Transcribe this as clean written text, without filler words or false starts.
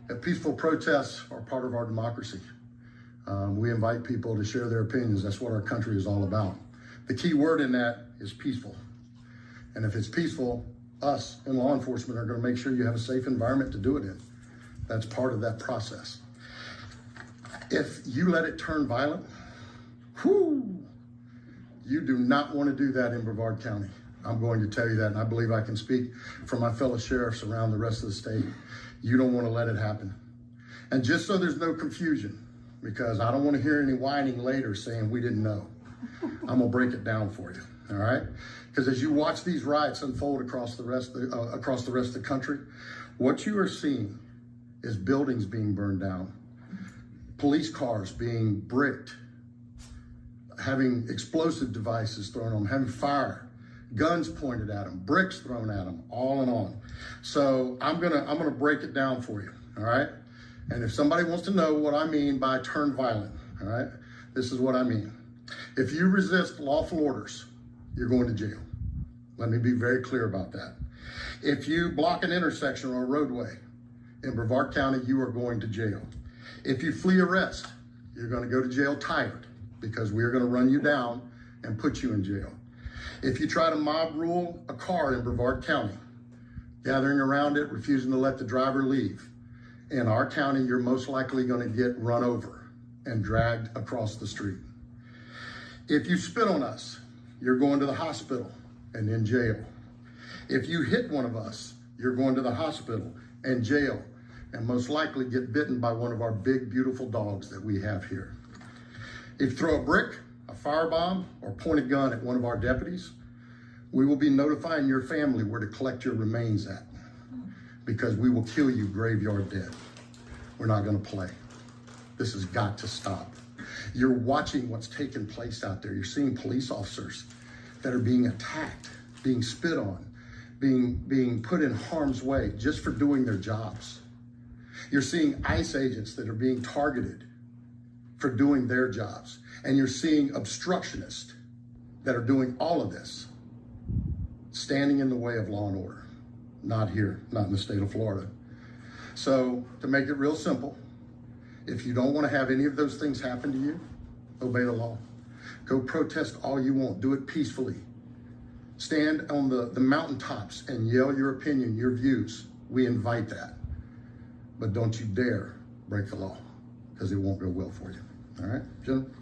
that peaceful protests are part of our democracy. We invite people to share their opinions. That's what our country is all about. The key word in that is peaceful. And if it's peaceful, us in law enforcement are going to make sure you have a safe environment to do it in. That's part of that process. If you let it turn violent, you do not want to do that in Brevard County. I'm going to tell you that, and I believe I can speak for my fellow sheriffs around the rest of the state. You don't want to let it happen. And just so there's no confusion, because I don't want to hear any whining later saying we didn't know, I'm gonna break it down for you, all right? Because as you watch these riots unfold across the rest of the country, what you are seeing is buildings being burned down, police cars being bricked, having explosive devices thrown on them, having fire, guns pointed at them, bricks thrown at them, all and on. So I'm gonna break it down for you, all right? And if somebody wants to know what I mean by turn violent, all right, this is what I mean. If you resist lawful orders, you're going to jail. Let me be very clear about that. If you block an intersection or a roadway in Brevard County, you are going to jail. If you flee arrest, you're going to go to jail tired, because we're going to run you down and put you in jail. If you try to mob rule a car in Brevard County, gathering around it, refusing to let the driver leave, in our county, you're most likely going to get run over and dragged across the street. If you spit on us, you're going to the hospital and in jail. If you hit one of us, you're going to the hospital and jail, and most likely get bitten by one of our big, beautiful dogs that we have here. If you throw a brick, a firebomb, or point a gun at one of our deputies, we will be notifying your family where to collect your remains at, because we will kill you graveyard dead. We're not gonna play. This has got to stop. You're watching what's taking place out there. You're seeing police officers that are being attacked, being spit on, being put in harm's way just for doing their jobs. You're seeing ICE agents that are being targeted for doing their jobs. And you're seeing obstructionists that are doing all of this, standing in the way of law and order. Not here, not in the state of Florida. So to make it real simple, if you don't want to have any of those things happen to you, obey the law. Go protest all you want, do it peacefully. Stand on the mountaintops and yell your opinion, your views. We invite that. But don't you dare break the law, because it won't go well for you. All right, Jim?